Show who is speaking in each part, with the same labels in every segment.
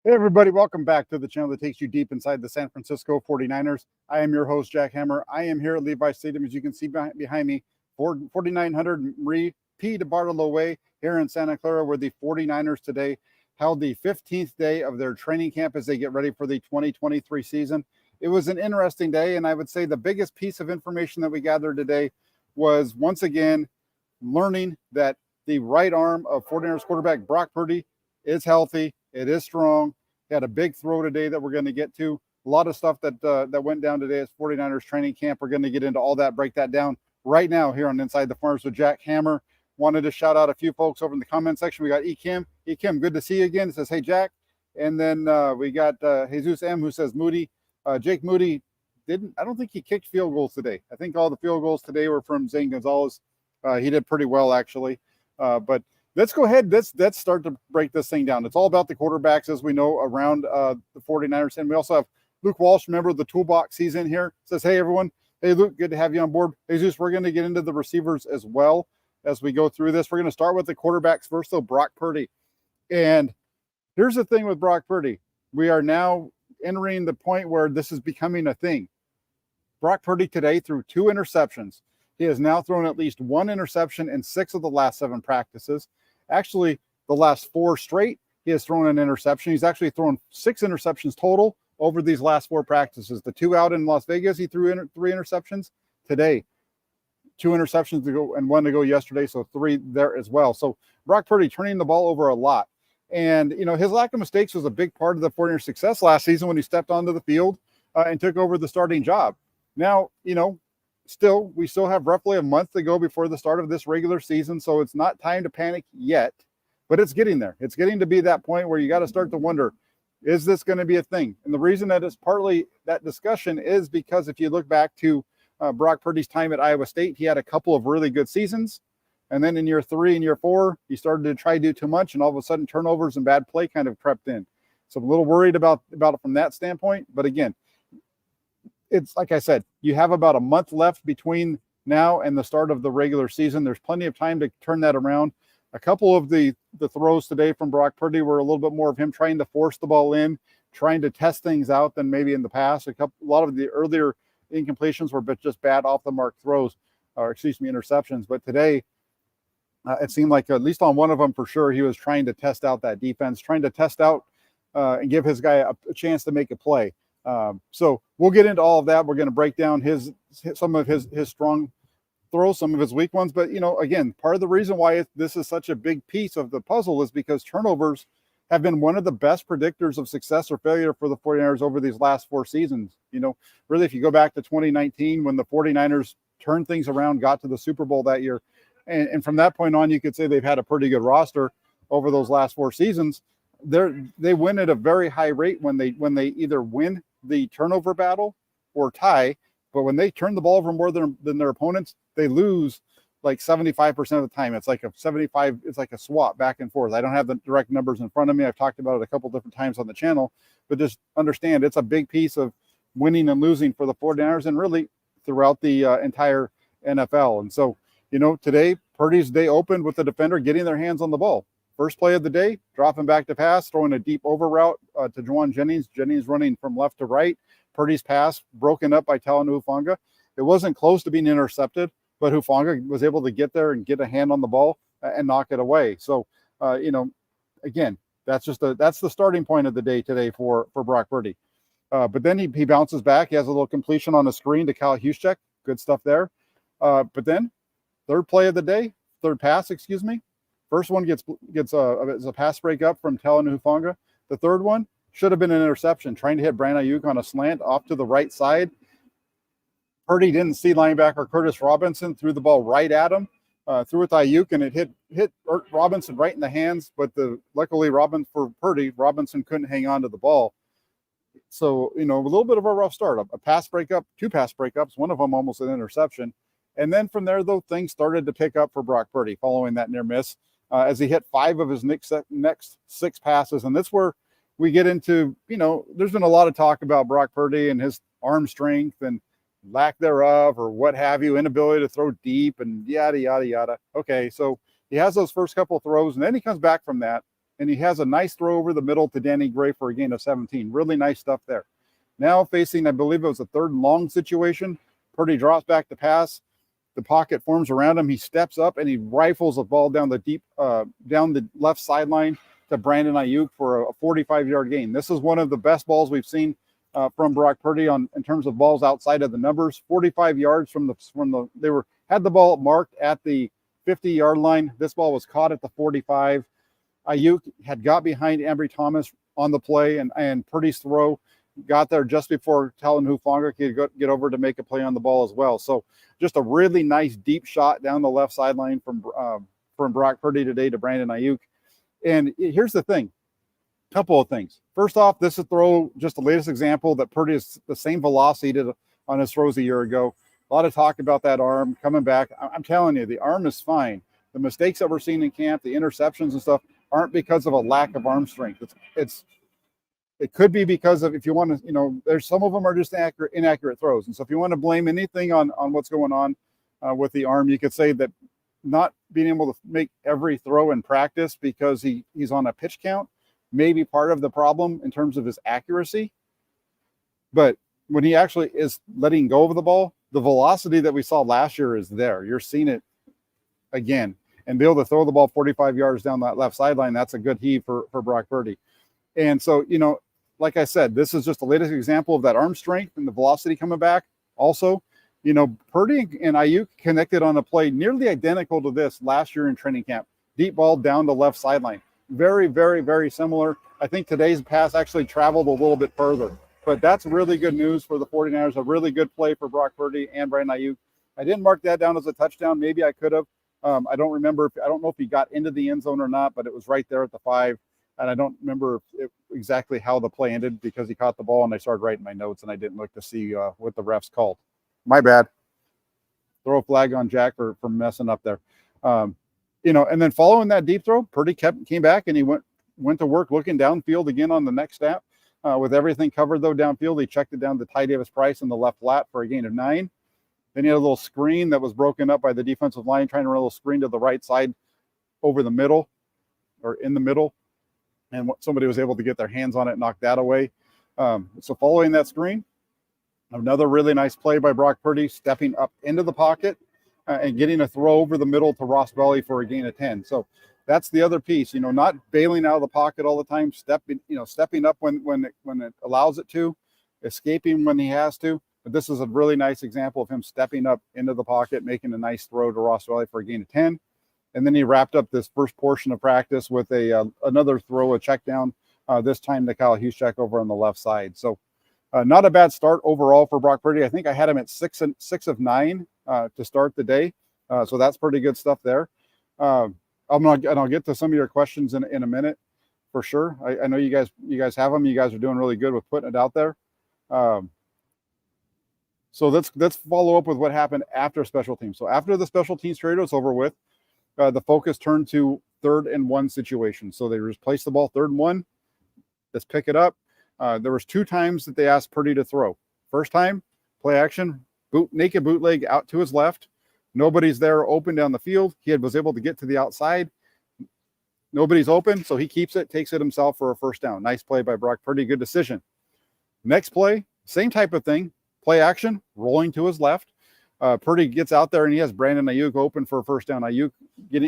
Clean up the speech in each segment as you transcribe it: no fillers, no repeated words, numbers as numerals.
Speaker 1: Hey, everybody, welcome back to the channel that takes you deep inside the San Francisco 49ers. I am your host, Jack Hammer. I am here at Levi Stadium, as you can see behind me, 4900 Marie P. DeBartolo Way here in Santa Clara, where the 49ers today held the 15th day of their training camp as they get ready for the 2023 season. It was an interesting day, and I would say the biggest piece of information that we gathered today was, once again, learning that the right arm of 49ers quarterback Brock Purdy is healthy. It is strong. He had a big throw today that we're going to get to. A lot of stuff that went down today at 49ers training camp. We're going to get into all that, break that down right now here on Inside the Farms with Jack Hammer. Wanted to shout out a few folks over in the comment section. We got Ekim. Ekim, good to see you again. It says, hey, Jack. And then we got Jesus M, who says Moody. Jake Moody I don't think he kicked field goals today. I think all the field goals today were from Zane Gonzalez. He did pretty well, actually. But let's go ahead. Let's start to break this thing down. It's all about the quarterbacks, as we know, around the 49ers. And we also have Luke Walsh, member of the Toolbox. He's in here. Says, hey, everyone. Hey, Luke, good to have you on board. Jesus, we're going to get into the receivers as well as we go through this. We're going to start with the quarterbacks first, though, Brock Purdy. And here's the thing with Brock Purdy. We are now entering the point where this is becoming a thing. Brock Purdy today threw 2 interceptions. He has now thrown at least 1 interception in 6 of the last 7 practices. Actually, the last 4 straight, he has thrown an interception. He's actually thrown 6 interceptions total over these last 4 practices. The 2 out in Las Vegas, he threw 3 interceptions. Today, 2 interceptions to go and 1 to go yesterday, so 3 there as well. So Brock Purdy turning the ball over a lot. And, you know, his lack of mistakes was a big part of the 49ers' success last season when he stepped onto the field and took over the starting job. Now, you know, we still have roughly a month to go before the start of this regular season, so it's not time to panic yet, but it's getting there. It's getting to be that point where you got to start to wonder, is this going to be a thing? And the reason that it's partly that discussion is because if you look back to Brock Purdy's time at Iowa State, he had a couple of really good seasons, and then in year 3 and year 4, he started to try to do too much, and all of a sudden turnovers and bad play kind of crept in. So I'm a little worried about it from that standpoint, but again, it's like I said, you have about a month left between now and the start of the regular season. There's plenty of time to turn that around. A couple of the throws today from Brock Purdy were a little bit more of him trying to force the ball in, trying to test things out than maybe in the past. A lot of the earlier incompletions were just bad off the mark throws, or interceptions. But today, it seemed like at least on one of them for sure, he was trying to test out that defense, trying to test out and give his guy a chance to make a play. So we'll get into all of that. We're going to break down some of his strong throws, some of his weak ones. But, you know, again, part of the reason why this is such a big piece of the puzzle is because turnovers have been one of the best predictors of success or failure for the 49ers over these last 4 seasons. You know, really, if you go back to 2019 when the 49ers turned things around, got to the Super Bowl that year, and from that point on, you could say they've had a pretty good roster over those last 4 seasons. They win at a very high rate when they either win the turnover battle or tie, but when they turn the ball over more than their opponents, they lose like 75% of the time. It's like a swap back and forth. I don't have the direct numbers in front of me. I've talked about it a couple different times on the channel, but just understand it's a big piece of winning and losing for the 49ers and really throughout the entire NFL. And so, you know, today Purdy's day opened with the defender getting their hands on the ball. First play of the day, dropping back to pass, throwing a deep over route to Juwan Jennings. Jennings running from left to right. Purdy's pass broken up by Talanoa Hufanga. It wasn't close to being intercepted, but Hufanga was able to get there and get a hand on the ball and knock it away. So, you know, again, that's the starting point of the day today for Brock Purdy. But then he bounces back. He has a little completion on the screen to Kyle Juszczyk. Good stuff there. But then third pass, First one gets a pass break up from Talanoa Hufanga. The third one should have been an interception, trying to hit Brandon Ayuk on a slant off to the right side. Purdy didn't see linebacker Curtis Robinson, threw the ball right at him, threw it to Ayuk, and it hit Robinson right in the hands. But luckily for Purdy, Robinson couldn't hang on to the ball. So, you know, a little bit of a rough start. A pass breakup, 2 pass breakups, one of them almost an interception. And then from there, though, things started to pick up for Brock Purdy following that near miss. As he hit 5 of his next 6 passes. And that's where we get into, you know, there's been a lot of talk about Brock Purdy and his arm strength and lack thereof or what have you, inability to throw deep and yada, yada, yada. Okay, so he has those first couple of throws, and then he comes back from that, and he has a nice throw over the middle to Danny Gray for a gain of 17. Really nice stuff there. Now facing, I believe it was a 3rd and long situation. Purdy drops back to pass. The pocket forms around him. He steps up and he rifles the ball down the left sideline to Brandon Ayuk for a 45-yard gain. This is one of the best balls we've seen from Brock Purdy in terms of balls outside of the numbers. 45 yards had the ball marked at the 50-yard line. This ball was caught at the 45. Ayuk had got behind Ambry Thomas on the play, and Purdy's throw got there just before Talon Hufanga could get over to make a play on the ball as well. So just a really nice deep shot down the left sideline from Brock Purdy today to Brandon Ayuk. And here's the thing, couple of things. First off, this is just the latest example that Purdy is the same velocity did on his throws a year ago. A lot of talk about that arm coming back. I'm telling you, the arm is fine. The mistakes that we're seeing in camp, the interceptions and stuff, aren't because of a lack of arm strength. It could be because of, if you want to, there's some of them are just inaccurate throws. And so if you want to blame anything on what's going on with the arm, you could say that not being able to make every throw in practice because he's on a pitch count may be part of the problem in terms of his accuracy. But when he actually is letting go of the ball, the velocity that we saw last year is there. You're seeing it again. And be able to throw the ball 45 yards down that left sideline, that's a good heave for Brock Purdy. And so, like I said, this is just the latest example of that arm strength and the velocity coming back. Also, Purdy and Ayuk connected on a play nearly identical to this last year in training camp. Deep ball down the left sideline. Very, very, very similar. I think today's pass actually traveled a little bit further. But that's really good news for the 49ers. A really good play for Brock Purdy and Brandon Ayuk. I didn't mark that down as a touchdown. Maybe I could have. I don't remember. I don't know if he got into the end zone or not, but it was right there at the 5. And I don't remember exactly how the play ended because he caught the ball and I started writing my notes and I didn't look to see what the refs called. My bad. Throw a flag on Jack for messing up there. And then following that deep throw, Purdy came back and he went to work looking downfield again on the next snap. With everything covered, though, downfield, he checked it down to Ty Davis-Price in the left flat for a gain of 9. Then he had a little screen that was broken up by the defensive line, trying to run a little screen to the right side over the middle or in the middle. And somebody was able to get their hands on it and knock that away. So following that screen, another really nice play by Brock Purdy, stepping up into the pocket and getting a throw over the middle to Ross Belly for a gain of 10. So that's the other piece, not bailing out of the pocket all the time, stepping up when it allows it to, escaping when he has to. But this is a really nice example of him stepping up into the pocket, making a nice throw to Ross Belly for a gain of 10. And then he wrapped up this first portion of practice with another throw, a check down, this time to Kyle Juszczyk over on the left side. So not a bad start overall for Brock Purdy. I think I had him at 6 of 9 to start the day. So that's pretty good stuff there. I'll get to some of your questions in a minute for sure. I know you guys have them. You guys are doing really good with putting it out there. So let's follow up with what happened after special teams. So after the special teams trade was over with, the focus turned to 3rd and 1 situation. So they replaced the ball 3rd and 1. Let's pick it up. There was 2 times that they asked Purdy to throw. First time, play action, naked bootleg out to his left. Nobody's there open down the field. He was able to get to the outside. Nobody's open, so he keeps it, takes it himself for a first down. Nice play by Brock Purdy. Good decision. Next play, same type of thing. Play action, rolling to his left. Purdy gets out there and he has Brandon Ayuk open for a first down. Ayuk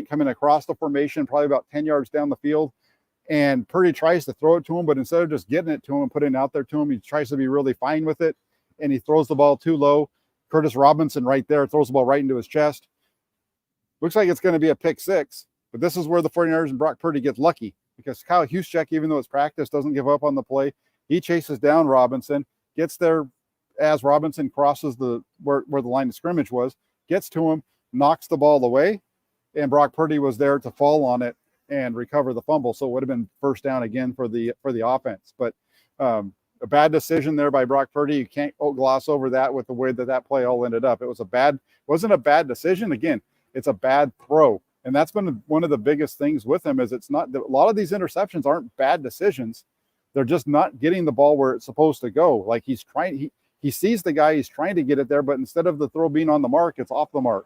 Speaker 1: coming across the formation, probably about 10 yards down the field. And Purdy tries to throw it to him, but instead of just getting it to him and putting it out there to him, he tries to be really fine with it. And he throws the ball too low. Curtis Robinson right there throws the ball right into his chest. Looks like it's going to be a pick 6, but this is where the 49ers and Brock Purdy get lucky because Kyle Juszczyk, even though it's practice, doesn't give up on the play. He chases down Robinson, gets there as Robinson crosses where the line of scrimmage was, gets to him, knocks the ball away, and Brock Purdy was there to fall on it and recover the fumble. So it would have been first down again for the offense. But a bad decision there by Brock Purdy. You can't gloss over that with the way that play all ended up. It wasn't a bad decision. Again, it's a bad throw. And that's been one of the biggest things with him is a lot of these interceptions aren't bad decisions. They're just not getting the ball where it's supposed to go. Like he sees the guy, he's trying to get it there, but instead of the throw being on the mark, it's off the mark.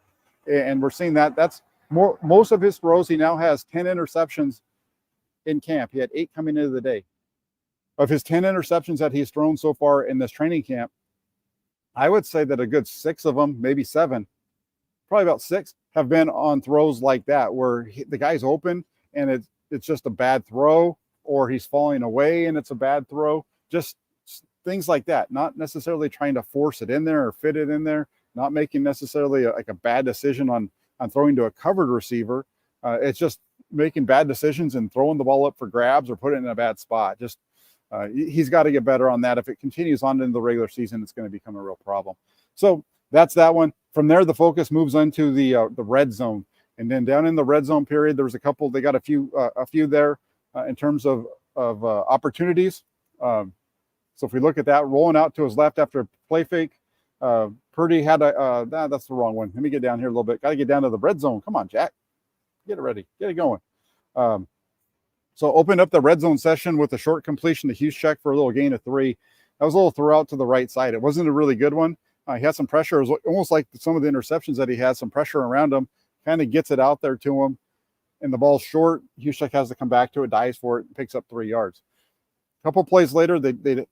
Speaker 1: And we're seeing that. That's most of his throws. He now has 10 interceptions in camp. He had 8 coming into the day. Of his 10 interceptions that he's thrown so far in this training camp, I would say that a good 6 of them, maybe 7, probably about 6, have been on throws like that, where the guy's open and it's just a bad throw, or he's falling away and it's a bad throw. Just things like that. Not necessarily trying to force it in there or fit it in there. Not making necessarily like a bad decision on throwing to a covered receiver. It's just making bad decisions and throwing the ball up for grabs or putting it in a bad spot. Just he's got to get better on that. If it continues on into the regular season, it's going to become a real problem. So that's that one. From there, the focus moves into the red zone, and then down in the red zone period, there was a couple. They got a few there in terms of opportunities. So if we look at that, rolling out to his left after a play fake, Purdy had that's the wrong one. Let me get down here a little bit. Got to get down to the red zone. Come on, Jack. Get it ready. Get it going. So opened up the red zone session with a short completion to Juszczyk for a little gain of 3. That was a little throw out to the right side. It wasn't a really good one. He had some pressure. It was almost like some of the interceptions that he had, some pressure around him, kind of gets it out there to him. And the ball's short. Juszczyk has to come back to it, dives for it, and picks up 3 yards. A couple plays later, they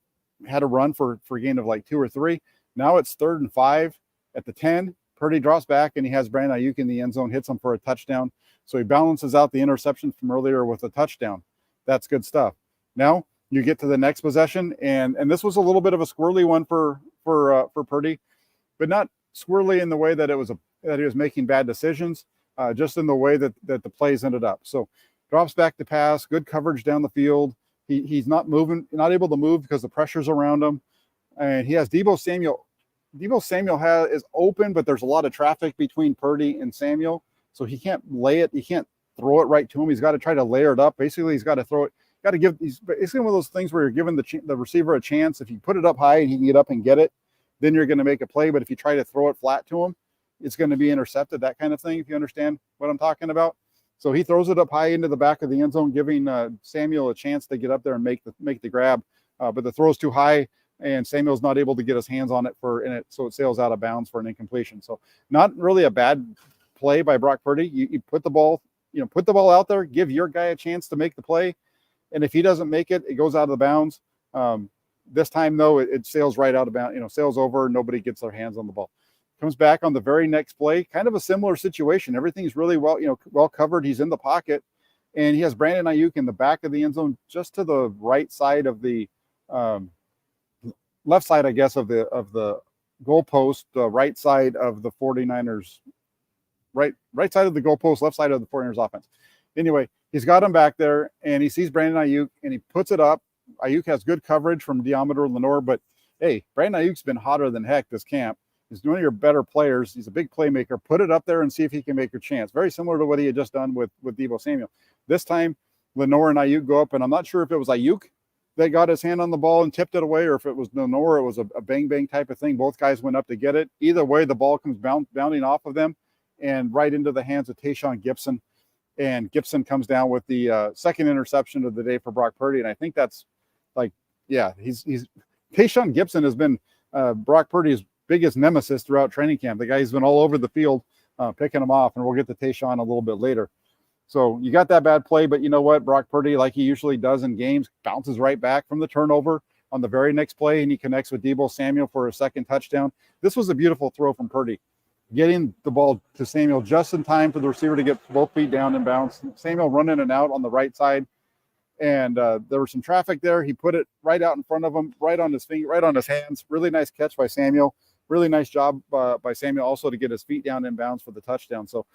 Speaker 1: had a run for a gain of like 2 or 3. Now it's 3rd and 5 at the 10. Purdy drops back, and he has Brandon Ayuk in the end zone, hits him for a touchdown. So he balances out the interception from earlier with a touchdown. That's good stuff. Now you get to the next possession, and this was a little bit of a squirrely one for Purdy, but not squirrely in the way that he was making bad decisions, just in the way that the plays ended up. So drops back to pass, good coverage down the field. He's not not able to move because the pressure's around him, and he has Deebo Samuel. Deebo Samuel is open, but there's a lot of traffic between Purdy and Samuel, so he can't lay it. He can't throw it right to him. He's got to try to layer it up. Basically, he's got to throw it. Got to give. He's basically one of those things where you're giving the receiver a chance. If you put it up high and he can get up and get it, then you're going to make a play. But if you try to throw it flat to him, it's going to be intercepted. That kind of thing. If you understand what I'm talking about. So he throws it up high into the back of the end zone, giving Samuel a chance to get up there and make the grab. But the throw's too high, and Samuel's not able to get his hands on it so it sails out of bounds for an incompletion. So not really a bad play by Brock Purdy. You put the ball out there, give your guy a chance to make the play, and if he doesn't make it, it goes out of the bounds. This time though, it sails right out of bounds. Sails over. Nobody gets their hands on the ball. Comes back on the very next play, kind of a similar situation. Everything's really well covered. He's in the pocket, and he has Brandon Ayuk in the back of the end zone, just to the right side of the left side, I guess, of the goalpost, the right side of the 49ers, right side of the goalpost, left side of the 49ers offense. Anyway, he's got him back there, and he sees Brandon Ayuk, and he puts it up. Ayuk has good coverage from Deommodore Lenoir, but hey, Brandon Ayuk's been hotter than heck this camp. He's one of your better players. He's a big playmaker. Put it up there and see if he can make a chance. Very similar to what he had just done with Deebo Samuel. This time, Lenoir and Ayuk go up, and I'm not sure if it was Ayuk that got his hand on the ball and tipped it away, or if it was Lenoir, it was a bang type of thing. Both guys went up to get it. Either way, the ball comes bounding off of them and right into the hands of Tayshaun Gibson. And Gibson comes down with the second interception of the day for Brock Purdy. And I think that's Tayshaun Gibson has been Brock Purdy's biggest nemesis throughout training camp. The guy's been all over the field picking him off, and we'll get to Tayshaun a little bit later. So you got that bad play, but you know what? Brock Purdy, like he usually does in games, bounces right back from the turnover on the very next play, and he connects with Deebo Samuel for a second touchdown. This was a beautiful throw from Purdy, getting the ball to Samuel just in time for the receiver to get both feet down and bounce. Samuel running and out on the right side, and there was some traffic there. He put it right out in front of him, right on his finger, right on his hands. Really nice catch by Samuel. Really nice job by Samuel also to get his feet down in bounds for the touchdown. So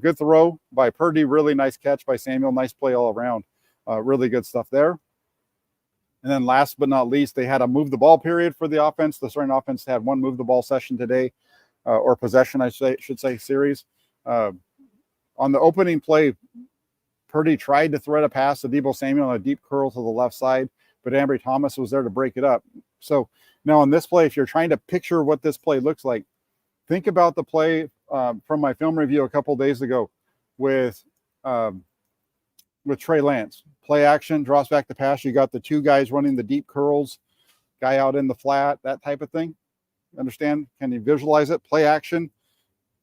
Speaker 1: good throw by Purdy. Really nice catch by Samuel. Nice play all around. Really good stuff there. And then last but not least, they had a move the ball period for the offense. The starting offense had one move the ball session today, or possession, I should say, series. On the opening play, Purdy tried to thread a pass to Deebo Samuel on a deep curl to the left side, but Ambry Thomas was there to break it up. So now on this play, if you're trying to picture what this play looks like, think about the play from my film review a couple days ago with Trey Lance. Play action, drops back to pass. You got the two guys running the deep curls, guy out in the flat, that type of thing. Understand? Can you visualize it? Play action,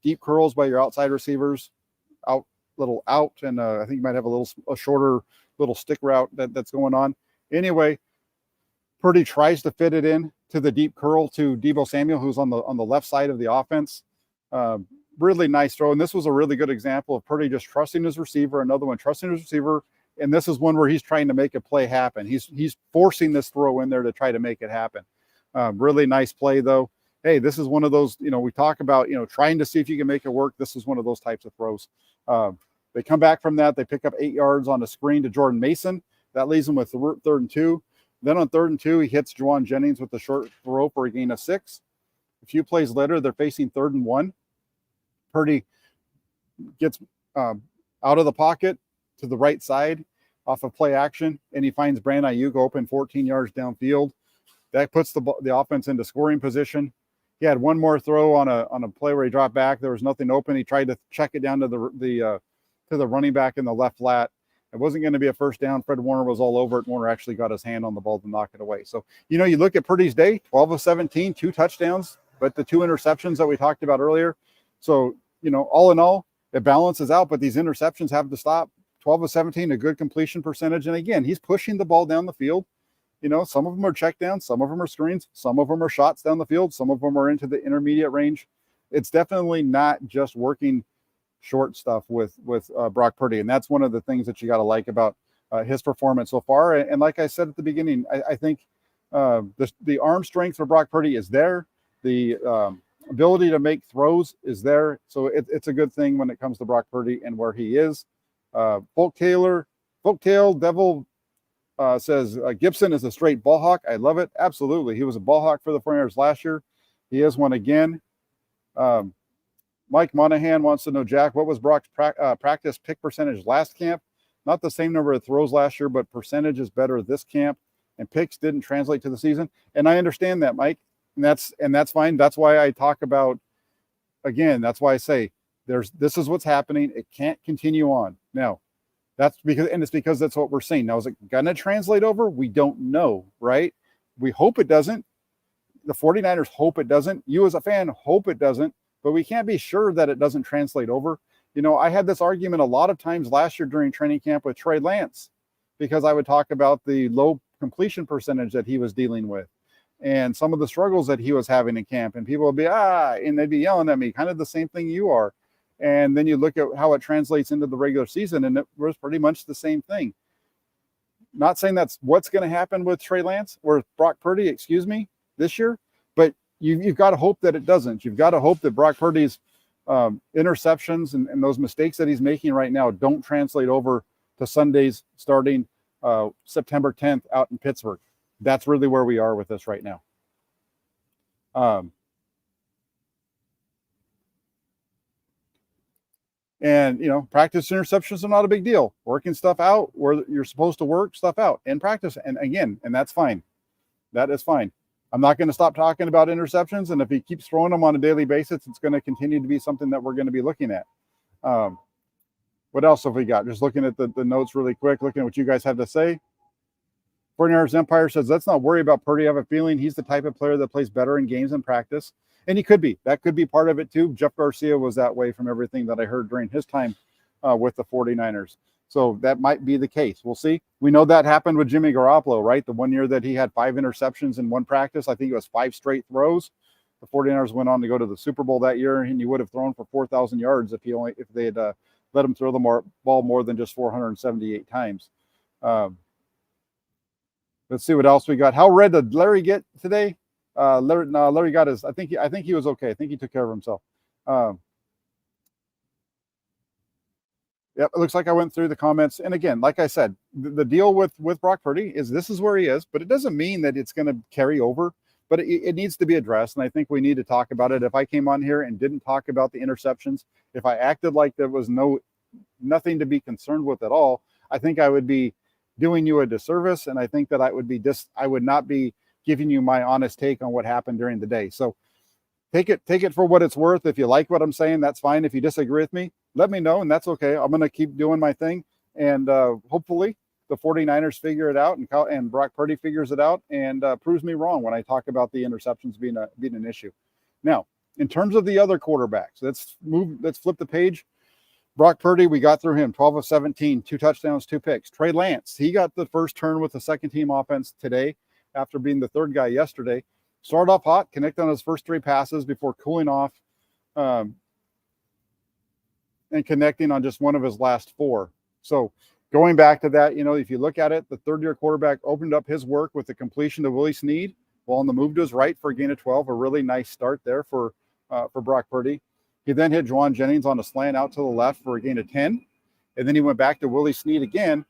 Speaker 1: deep curls by your outside receivers, little out, and I think you might have a shorter little stick route that's going on. Anyway, Purdy tries to fit it in to the deep curl to Deebo Samuel, who's on the left side of the offense. Really nice throw. And this was a really good example of Purdy just trusting his receiver, another one trusting his receiver. And this is one where he's trying to make a play happen. He's forcing this throw in there to try to make it happen. Really nice play, though. Hey, this is one of those, we talk about, trying to see if you can make it work. This is one of those types of throws. They come back from that. They pick up 8 yards on a screen to Jordan Mason. That leaves him with 3rd and 2. Then on 3rd and 2, he hits Juwan Jennings with a short throw for a gain of 6. A few plays later, they're facing 3rd and 1. Purdy gets out of the pocket to the right side off of play action, and he finds Brandon Ayuk open 14 yards downfield. That puts the offense into scoring position. He had one more throw on a play where he dropped back. There was nothing open. He tried to check it down to the running back in the left flat. It wasn't going to be a first down. Fred Warner was all over it. Warner actually got his hand on the ball to knock it away. So, you look at Purdy's day, 12 of 17, 2 touchdowns, but the 2 interceptions that we talked about earlier. So, all in all, it balances out, but these interceptions have to stop. 12 of 17, a good completion percentage. And again, he's pushing the ball down the field. Some of them are check downs, some of them are screens, some of them are shots down the field, some of them are into the intermediate range. It's definitely not just working short stuff with Brock Purdy. And that's one of the things that you got to like about his performance so far. And like I said at the beginning, I think the arm strength for Brock Purdy is there. The ability to make throws is there. So it's a good thing when it comes to Brock Purdy and where he is. Folktail Devil says Gibson is a straight ball hawk. I love it. Absolutely. He was a ball hawk for the 49ers last year. He is one again. Mike Monahan wants to know, Jack, what was Brock's practice pick percentage last camp? Not the same number of throws last year, but percentage is better this camp. And picks didn't translate to the season. And I understand that, Mike. And that's fine. That's why I talk about, again, that's why I say this is what's happening. It can't continue on. Now, it's because that's what we're seeing. Now, is it going to translate over? We don't know, right? We hope it doesn't. The 49ers hope it doesn't. You as a fan hope it doesn't, but we can't be sure that it doesn't translate over. I had this argument a lot of times last year during training camp with Trey Lance, because I would talk about the low completion percentage that he was dealing with and some of the struggles that he was having in camp. And people would be, and they'd be yelling at me, kind of the same thing you are. And then you look at how it translates into the regular season, and it was pretty much the same thing. Not saying that's what's going to happen with Trey Lance or Brock Purdy, this year, but you've got to hope that it doesn't. You've got to hope that Brock Purdy's interceptions and those mistakes that he's making right now don't translate over to Sundays starting September 10th out in Pittsburgh. That's really where we are with this right now. And, practice interceptions are not a big deal. Working stuff out where you're supposed to work stuff out in practice. And again, and that's fine. That is fine. I'm not going to stop talking about interceptions. And if he keeps throwing them on a daily basis, it's going to continue to be something that we're going to be looking at. What else have we got? Just looking at the notes really quick, looking at what you guys have to say. 49ers Empire says, let's not worry about Purdy. I have a feeling he's the type of player that plays better in games and practice. And he could be. That could be part of it, too. Jeff Garcia was that way from everything that I heard during his time with the 49ers. So that might be the case. We'll see. We know that happened with Jimmy Garoppolo, right? The one year that he had 5 interceptions in one practice. I think it was 5 straight throws. The 49ers went on to go to the Super Bowl that year, and he would have thrown for 4,000 yards if they had let him throw the ball more than just 478 times. Let's see what else we got. How red did Larry get today? Larry got his. I think he was okay. I think he took care of himself. Yep, it looks like I went through the comments. And again, like I said, the deal with Brock Purdy is this is where he is, but it doesn't mean that it's going to carry over. But it needs to be addressed, and I think we need to talk about it. If I came on here and didn't talk about the interceptions, if I acted like there was nothing to be concerned with at all, I think I would be doing you a disservice, and I think that I would not be giving you my honest take on what happened during the day. So take it for what it's worth. If you like what I'm saying, that's fine. If you disagree with me, let me know, and that's okay. I'm going to keep doing my thing, and hopefully the 49ers figure it out, and Brock Purdy figures it out and proves me wrong when I talk about the interceptions being an issue. Now, in terms of the other quarterbacks, let's flip the page. Brock Purdy, we got through him, 12 of 17, 2 touchdowns, 2 picks. Trey Lance, he got the first turn with the second team offense today after being the third guy yesterday. Started off hot, connected on his first 3 passes before cooling off and connecting on just one of his last 4. So going back to that, if you look at it, the third-year quarterback opened up his work with the completion to Willie Snead while on the move to his right for a gain of 12. A really nice start there for Brock Purdy. He then hit Juwan Jennings on a slant out to the left for a gain of 10. And then he went back to Willie Snead again,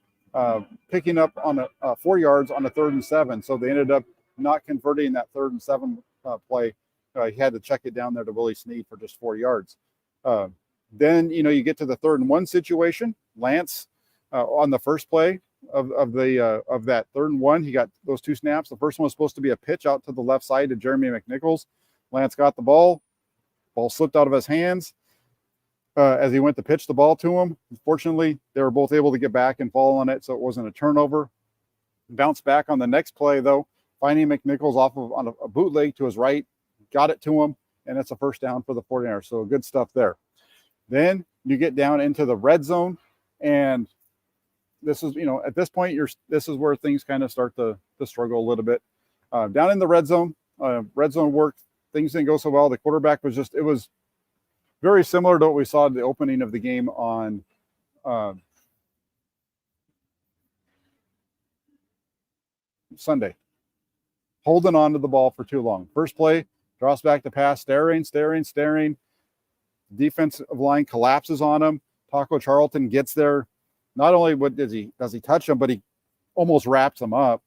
Speaker 1: picking up on 4 yards on a 3rd and 7. So they ended up not converting that 3rd and 7 play. He had to check it down there to Willie Snead for just 4 yards. Then, you get to the 3rd and 1 situation. Lance, on the first play of that 3rd and 1, he got those 2 snaps. The first one was supposed to be a pitch out to the left side to Jeremy McNichols. Lance got the ball. Ball slipped out of his hands as he went to pitch the ball to him. Unfortunately, they were both able to get back and fall on it, so it wasn't a turnover. Bounced back on the next play, though, finding McNichols on a bootleg to his right, got it to him, and it's a first down for the 49ers. So good stuff there. Then you get down into the red zone, and this is, at this point, this is where things kind of start to struggle a little bit. Down in the red zone work. Things didn't go so well. The quarterback it was very similar to what we saw at the opening of the game on Sunday. Holding on to the ball for too long. First play, drops back to pass, staring. Defensive line collapses on him. Taco Charlton gets there. Not only does he touch him, but he almost wraps him up.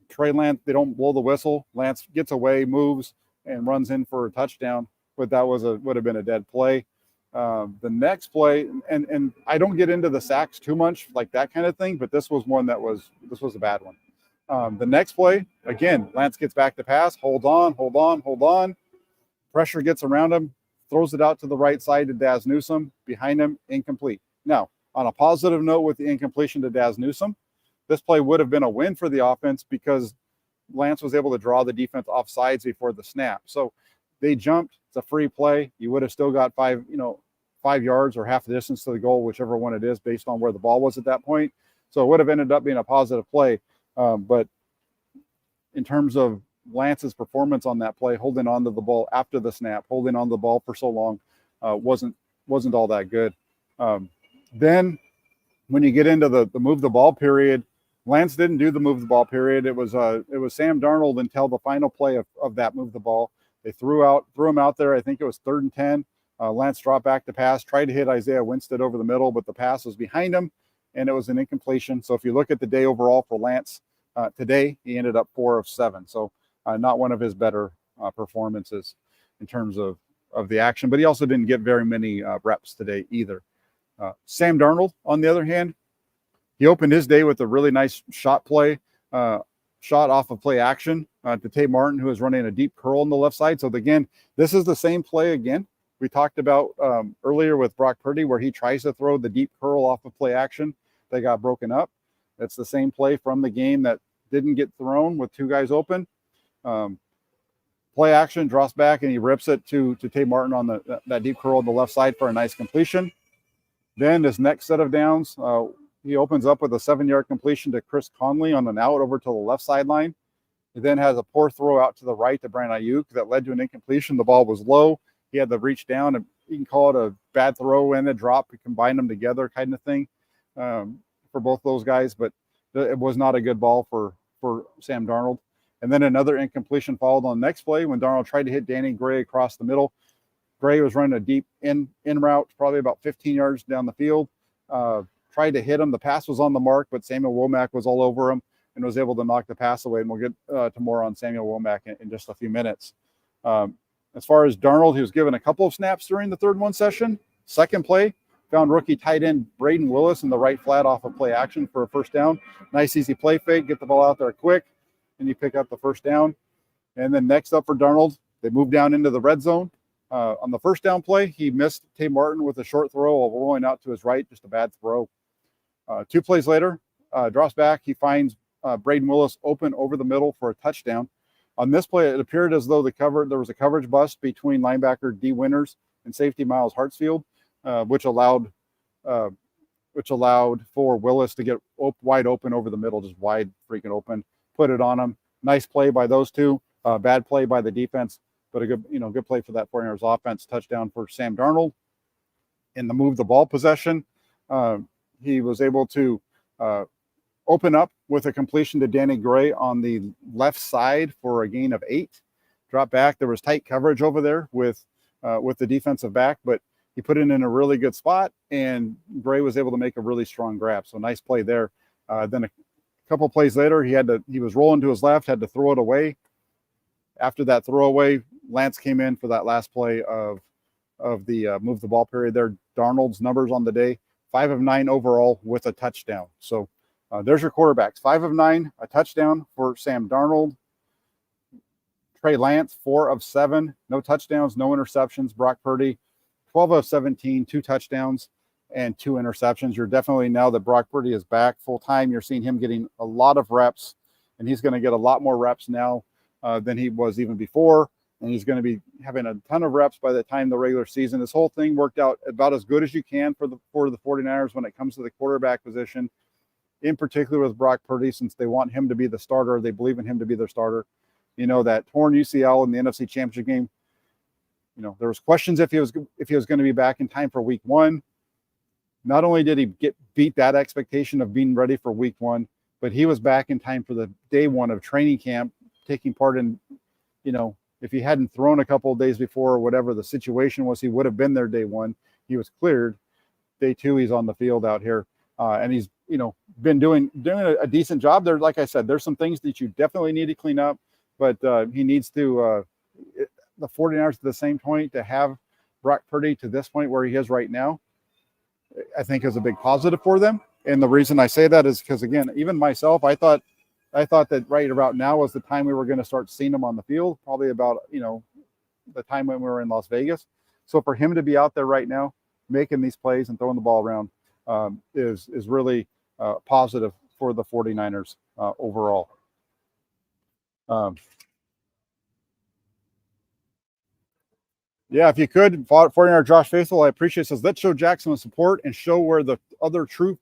Speaker 1: Trey Lance, they don't blow the whistle. Lance gets away, moves, and runs in for a touchdown, but that would have been a dead play. The next play, and I don't get into the sacks too much, like that kind of thing, but this was a bad one. The next play, again, Lance gets back to pass, hold on. Pressure gets around him, throws it out to the right side to Daz Newsome, behind him, incomplete. Now, on a positive note with the incompletion to Daz Newsome, this play would have been a win for the offense because Lance was able to draw the defense off sides before the snap. So they jumped. It's a free play. You would have still got 5 yards or half the distance to the goal, whichever one it is, based on where the ball was at that point. So it would have ended up being a positive play. But in terms of Lance's performance on that play, holding on to the ball after the snap, holding on to the ball for so long, wasn't all that good. Then when you get into the move the ball period, Lance didn't do the move the ball period. It was Sam Darnold until the final play of that move the ball. They threw him out there. I think it was 3rd and 10. Lance dropped back to pass, tried to hit Isaiah Winstead over the middle, but the pass was behind him, and it was an incompletion. So if you look at the day overall for Lance today, he ended up 4 of 7. So not one of his better performances in terms of the action, but he also didn't get very many reps today either. Sam Darnold, on the other hand, he opened his day with a really nice shot off of play action to Tate Martin, who is running a deep curl on the left side. So again, this is the same play again we talked about earlier with Brock Purdy, where he tries to throw the deep curl off of play action that got broken up. That's the same play from the game that didn't get thrown with 2 guys open. Play action, drops back, and he rips it to Tate Martin on that deep curl on the left side for a nice completion. Then his next set of downs, he opens up with a 7-yard completion to Chris Conley on an out over to the left sideline. He then has a poor throw out to the right to Brandon Ayuk that led to an incompletion. The ball was low. He had to reach down, and you can call it a bad throw and a drop. You combine them together kind of thing for both those guys, but it was not a good ball for Sam Darnold. And then another incompletion followed on the next play when Darnold tried to hit Danny Gray across the middle. Gray was running a deep in route, probably about 15 yards down the field. Tried to hit him. The pass was on the mark, but Samuel Womack was all over him and was able to knock the pass away. And we'll get to more on Samuel Womack in just a few minutes. As far as Darnold, he was given a couple of snaps during the 3rd and 1 session. Second play, found rookie tight end Braden Willis in the right flat off of play action for a first down. Nice, easy play fake. Get the ball out there quick, and you pick up the first down. And then next up for Darnold, they move down into the red zone. On the first down play, he missed Tate Martin with a short throw while rolling out to his right, just a bad throw. 2 plays later, drops back. He finds Braden Willis open over the middle for a touchdown. On this play, it appeared as though there was a coverage bust between linebacker D. Winters and safety Miles Hartsfield, which allowed which allowed for Willis to get wide open over the middle, just wide freaking open, put it on him. Nice play by those two. Bad play by the defense, but a good play for that 49ers offense. Touchdown for Sam Darnold. In the move the ball possession, he was able to open up with a completion to Danny Gray on the left side for a gain of 8. Drop back. There was tight coverage over there with the defensive back, but he put it in a really good spot, and Gray was able to make a really strong grab. So nice play there. Then a couple plays later, he was rolling to his left, had to throw it away. After that throwaway, Lance came in for that last play of the move the ball period there. Darnold's numbers on the day, 5 of 9 overall with a touchdown. So there's your quarterbacks. 5 of 9, a touchdown for Sam Darnold. Trey Lance, 4 of 7, no touchdowns, no interceptions. Brock Purdy, 12 of 17, 2 touchdowns and 2 interceptions. You're definitely, now that Brock Purdy is back full time, you're seeing him getting a lot of reps, and he's going to get a lot more reps now than he was even before. And he's going to be having a ton of reps by the time the regular season. This whole thing worked out about as good as you can for the 49ers when it comes to the quarterback position, in particular with Brock Purdy, since they want him to be the starter. They believe in him to be their starter. You know, that torn UCL in the NFC Championship game, you know, there was questions if he was going to be back in time for week 1. Not only did he beat that expectation of being ready for week 1, but he was back in time for the day 1 of training camp, taking part in, you know, if he hadn't thrown a couple of days before or whatever the situation was, he would have been there day 1. He was cleared. Day 2, he's on the field out here. And he's, you know, been doing a decent job there. Like I said, there's some things that you definitely need to clean up, but he needs to, the 49ers to the same point, to have Brock Purdy to this point where he is right now, I think is a big positive for them. And the reason I say that is because, again, even myself, I thought that right about now was the time we were going to start seeing him on the field, probably about, you know, the time when we were in Las Vegas. So for him to be out there right now, making these plays and throwing the ball around is really positive for the 49ers overall. Yeah, if you could, 49er Josh Faithful, I appreciate it. Says, let's show Jackson support and show where other true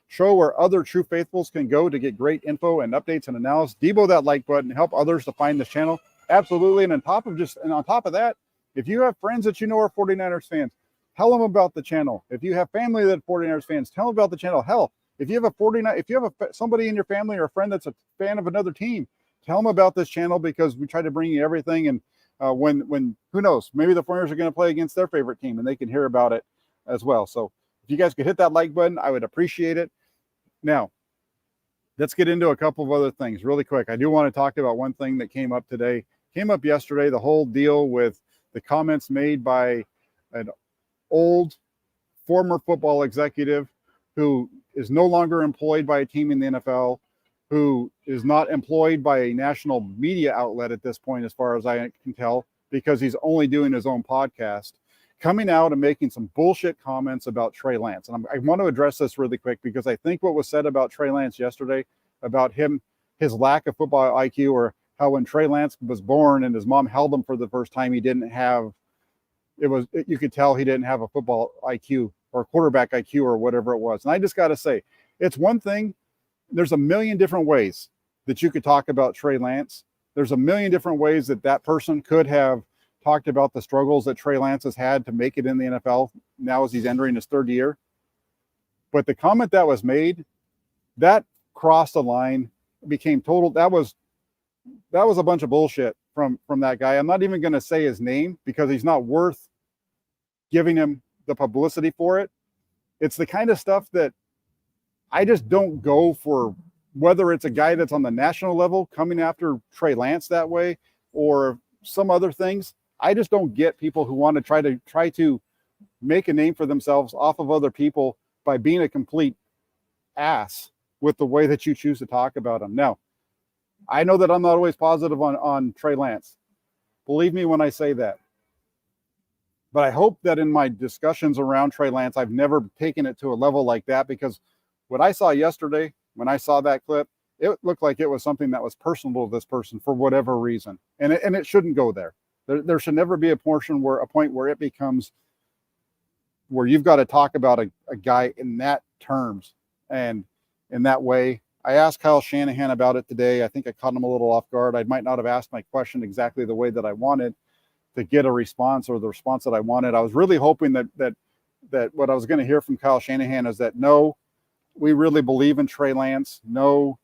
Speaker 1: faithfuls can go to get great info and updates and analysis. Debo that like button, help others to find this channel. Absolutely. And on top of that, if you have friends that you know are 49ers fans, tell them about the channel. If you have family that are 49ers fans, tell them about the channel. Hell, if you have somebody in your family or a friend that's a fan of another team, tell them about this channel, because we try to bring you everything. And when who knows, maybe the 49ers are going to play against their favorite team and they can hear about it as well. So if you guys could hit that like button, I would appreciate it. Now, let's get into a couple of other things really quick. I do want to talk about one thing that came up yesterday, the whole deal with the comments made by an old former football executive who is no longer employed by a team in the NFL, who is not employed by a national media outlet at this point, as far as I can tell, because he's only doing his own podcast, coming out and making some bullshit comments about Trey Lance. And I want to address this really quick, because I think what was said about Trey Lance yesterday, about his lack of football IQ, or how when Trey Lance was born and his mom held him for the first time, you could tell he didn't have a football IQ or quarterback IQ or whatever it was. And I just got to say, it's one thing. There's a million different ways that you could talk about Trey Lance. There's a million different ways that person could have talked about the struggles that Trey Lance has had to make it in the NFL now as he's entering his 3rd year. But the comment that was made, that crossed the line, became total. That was a bunch of bullshit from that guy. I'm not even going to say his name, because he's not worth giving him the publicity for it. It's the kind of stuff that I just don't go for, whether it's a guy that's on the national level coming after Trey Lance that way, or some other things. I just don't get people who want to try to make a name for themselves off of other people by being a complete ass with the way that you choose to talk about them. Now, I know that I'm not always positive on Trey Lance. Believe me when I say that. But I hope that in my discussions around Trey Lance, I've never taken it to a level like that, because what I saw yesterday, when I saw that clip, it looked like it was something that was personal to this person for whatever reason. And it shouldn't go there. There should never be a point where it becomes where you've got to talk about a guy in that terms and in that way. I asked Kyle Shanahan about it today. I think I caught him a little off guard. I might not have asked my question exactly the way that I wanted to get a response, or the response that I wanted. I was really hoping that what I was going to hear from Kyle Shanahan is that, no, we really believe in Trey Lance. No,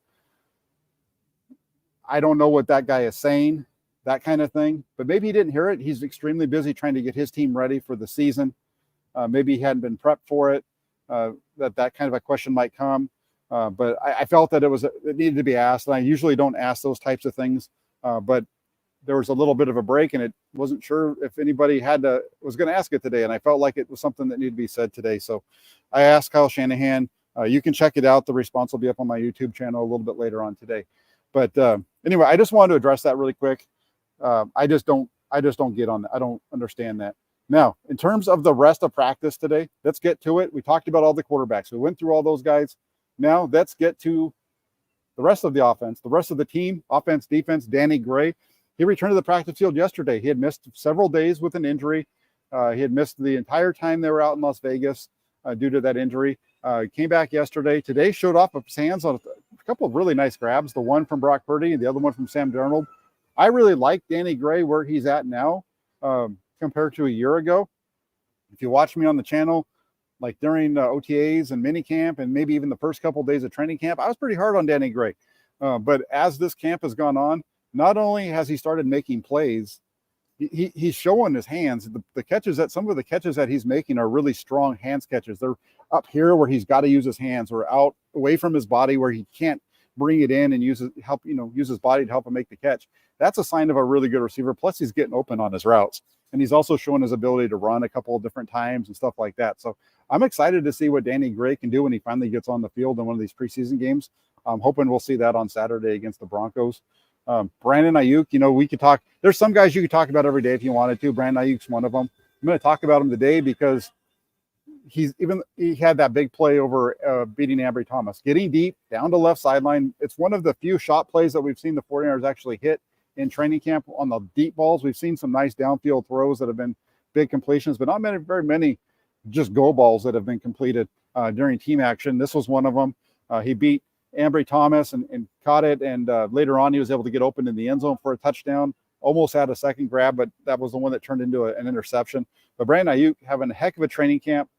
Speaker 1: I don't know what that guy is saying, that kind of thing. But maybe he didn't hear it. He's extremely busy trying to get his team ready for the season. Maybe he hadn't been prepped for it, that kind of a question might come. But I felt that it needed to be asked. And I usually don't ask those types of things, but there was a little bit of a break, and it wasn't sure if anybody was going to ask it today. And I felt like it was something that needed to be said today. So I asked Kyle Shanahan. You can check it out. The response will be up on my YouTube channel a little bit later on today. But anyway, I just wanted to address that really quick. I just don't get on that. I don't understand that. Now, in terms of the rest of practice today, let's get to it. We talked about all the quarterbacks. We went through all those guys. Now let's get to the rest of the offense, the rest of the team, offense, defense. Danny Gray, he returned to the practice field yesterday. He had missed several days with an injury. He had missed the entire time they were out in Las Vegas due to that injury. Came back yesterday. Today showed off his hands on a couple of really nice grabs, the one from Brock Purdy and the other one from Sam Darnold. I really like Danny Gray where he's at now compared to a year ago. If you watch me on the channel, like during OTAs and minicamp and maybe even the first couple of days of training camp, I was pretty hard on Danny Gray. But as this camp has gone on, not only has he started making plays, he's showing his hands. Some of the catches that he's making are really strong hands catches. They're up here where he's got to use his hands, or out away from his body where he can't bring it in and use his body to help him make the catch. That's a sign of a really good receiver. Plus, he's getting open on his routes, and he's also showing his ability to run a couple of different times and stuff like that. So I'm excited to see what Danny Gray can do when he finally gets on the field in one of these preseason games. I'm hoping we'll see that on Saturday against the Broncos. Brandon Ayuk, we could talk. There's some guys you could talk about every day if you wanted to. Brandon Ayuk's one of them. I'm going to talk about him today because he had that big play over beating Ambry Thomas, getting deep down to left sideline. It's one of the few shot plays that we've seen the 49ers actually hit in training camp on the deep balls. We've seen some nice downfield throws that have been big completions, but not very many just go balls that have been completed during team action. This was one of them. He beat Ambry Thomas and caught it, and later on he was able to get open in the end zone for a touchdown. Almost had a second grab, but that was the one that turned into an interception. But Brandon Ayuk having a heck of a training camp,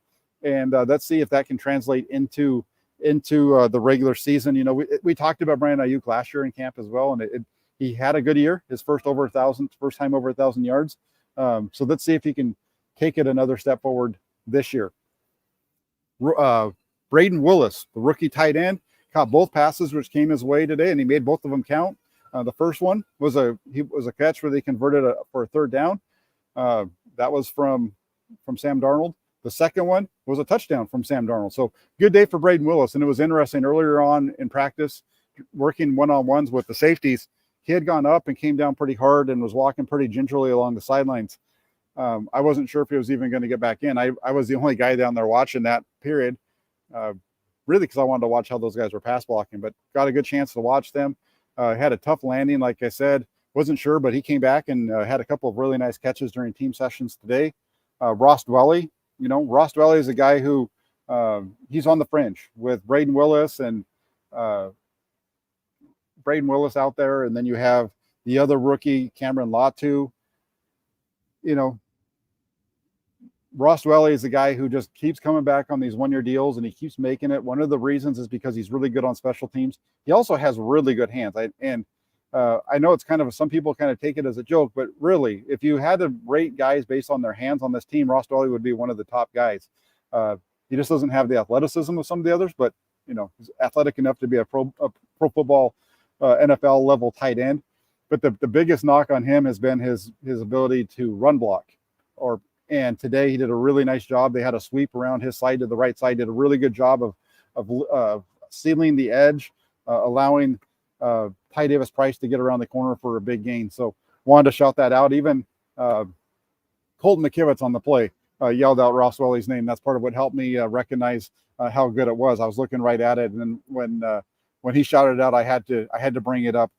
Speaker 1: and let's see if that can translate into the regular season. We talked about Brandon Ayuk last year in camp as well, and he had a good year, his first time over 1,000 yards. So let's see if he can take it another step forward this year. Braden Willis, the rookie tight end, caught both passes which came his way today, and he made both of them count. The first one was a catch where they converted for a third down. That was from Sam Darnold. The second one was a touchdown from Sam Darnold. So good day for Braden Willis. And it was interesting earlier on in practice, working one-on-ones with the safeties. He had gone up and came down pretty hard and was walking pretty gingerly along the sidelines. I wasn't sure if he was even going to get back in. I was the only guy down there watching that period, really because I wanted to watch how those guys were pass blocking, but got a good chance to watch them. Had a tough landing, like I said. Wasn't sure, but he came back and had a couple of really nice catches during team sessions today. Ross Dwelley, Ross Dwelley is a guy who he's on the fringe with Braden Willis and Braden Willis out there, and then you have the other rookie, Cameron Latu. Ross Dwelley is a guy who just keeps coming back on these one-year deals, and he keeps making it. One of the reasons is because he's really good on special teams. He also has really good hands. I know it's some people kind of take it as a joke, but really, if you had to rate guys based on their hands on this team, Ross Dwelley would be one of the top guys. He just doesn't have the athleticism of some of the others, but he's athletic enough to be a pro football NFL level tight end. But the biggest knock on him has been his ability to run block. And today he did a really nice job. They had a sweep around his side to the right side, did a really good job of sealing the edge, allowing Ty Davis Price to get around the corner for a big gain. So wanted to shout that out. Even Colton McKivitz on the play yelled out Ross Dwelley's name. That's part of what helped me recognize how good it was. I was looking right at it, and then when he shouted it out, I had to bring it up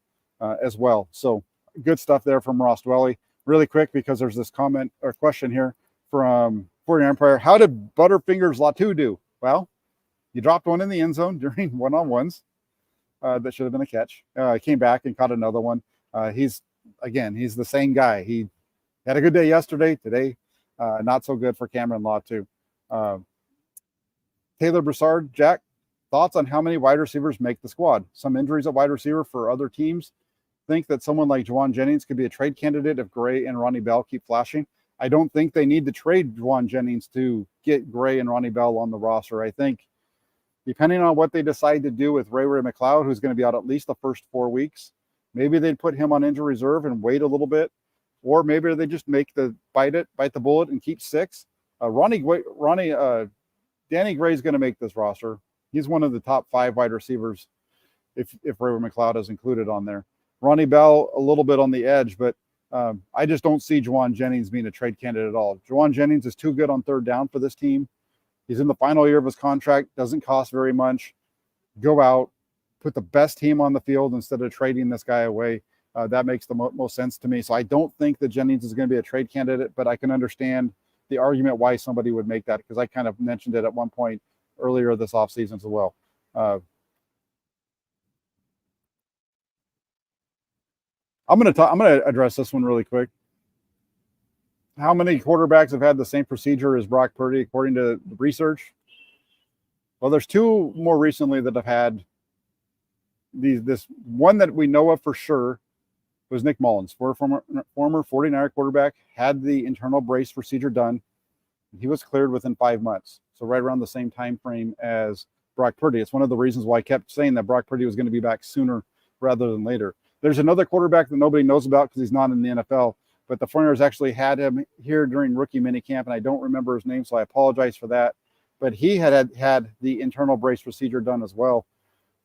Speaker 1: as well. So good stuff there from Ross Dwelley. Really quick, because there's this comment or question here from 49 player. How did Butterfingers Latu do? Well, he dropped one in the end zone during one-on-ones. That should have been a catch. Came back and caught another one. He's the same guy. He had a good day yesterday. Today, not so good for Cameron Latu. Taylor Broussard, Jack, thoughts on how many wide receivers make the squad? Some injuries at wide receiver for other teams. Think that someone like Juwan Jennings could be a trade candidate if Gray and Ronnie Bell keep flashing. I don't think they need to trade Juwan Jennings to get Gray and Ronnie Bell on the roster. I think depending on what they decide to do with Ray McLeod, who's going to be out at least the first 4 weeks, maybe they'd put him on injury reserve and wait a little bit. Or maybe they just bite the bullet and keep 6. Danny Gray's going to make this roster. He's one of the top 5 wide receivers if Ray McLeod is included on there. Ronnie Bell, a little bit on the edge, but I just don't see Juwan Jennings being a trade candidate at all. Juwan Jennings is too good on third down for this team. He's in the final year of his contract, doesn't cost very much. Go out, put the best team on the field instead of trading this guy away. That makes the most sense to me. So I don't think that Jennings is going to be a trade candidate, but I can understand the argument why somebody would make that, because I kind of mentioned it at one point earlier this offseason as well. I'm going to address this one really quick. How many quarterbacks have had the same procedure as Brock Purdy according to the research? Well, there's 2 more recently that have had this one that we know of for sure was Nick Mullins, former 49er quarterback, had the internal brace procedure done. He was cleared within 5 months. So right around the same time frame as Brock Purdy. It's one of the reasons why I kept saying that Brock Purdy was going to be back sooner rather than later. There's another quarterback that nobody knows about because he's not in the NFL, but the 49ers actually had him here during rookie minicamp, and I don't remember his name, so I apologize for that. But he had the internal brace procedure done as well,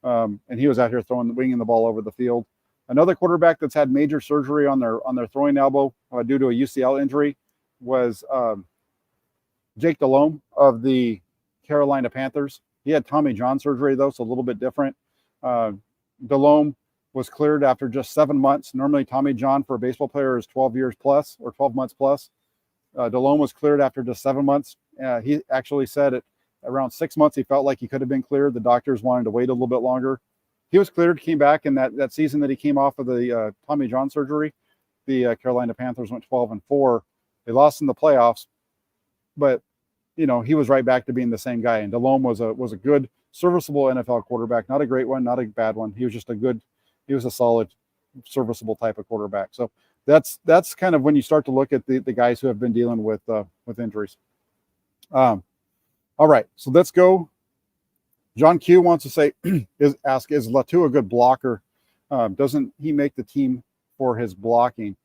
Speaker 1: and he was out here winging the ball over the field. Another quarterback that's had major surgery on their throwing elbow due to a UCL injury was Jake Delhomme of the Carolina Panthers. He had Tommy John surgery, though, so a little bit different. Delhomme was cleared after just 7 months. Normally, Tommy John for a baseball player is 12 years plus or 12 months plus. Delhomme was cleared after just 7 months. He actually said at around 6 months, he felt like he could have been cleared. The doctors wanted to wait a little bit longer. He was cleared, came back, and that season that he came off of the Tommy John surgery, the Carolina Panthers went 12-4. They lost in the playoffs, but he was right back to being the same guy. And Delhomme was a good, serviceable NFL quarterback, not a great one, not a bad one. He was just he was a solid, serviceable type of quarterback. So that's kind of when you start to look at the guys who have been dealing with injuries. All right, so let's go. John Q wants to say, is Latu a good blocker? Doesn't he make the team for his blocking?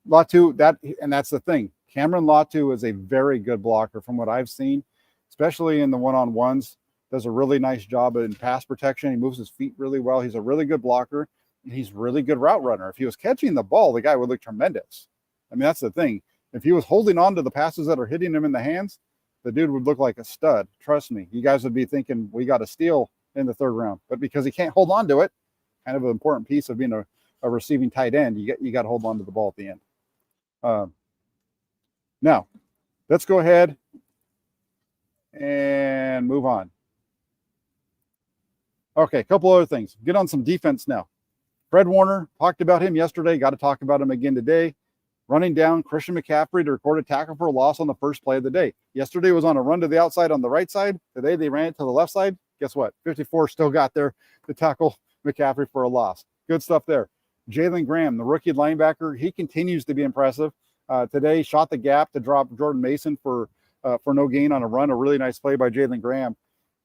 Speaker 1: Latu, that's the thing. Cameron Latu is a very good blocker from what I've seen, especially in the one-on-ones. Does a really nice job in pass protection. He moves his feet really well. He's a really good blocker, and he's a really good route runner. If he was catching the ball, the guy would look tremendous. I mean, that's the thing. If he was holding on to the passes that are hitting him in the hands, the dude would look like a stud. Trust me. You guys would be thinking we got a steal in the 3rd round. But because he can't hold on to it, kind of an important piece of being a receiving tight end, you got to hold on to the ball at the end. Now, let's go ahead and move on. Okay, a couple other things. Get on some defense now. Fred Warner, talked about him yesterday. Got to talk about him again today. Running down Christian McCaffrey to record a tackle for a loss on the first play of the day. Yesterday was on a run to the outside on the right side. Today they ran it to the left side. Guess what? 54 still got there to tackle McCaffrey for a loss. Good stuff there. Jalen Graham, the rookie linebacker, he continues to be impressive. Today shot the gap to drop Jordan Mason for no gain on a run. A really nice play by Jalen Graham.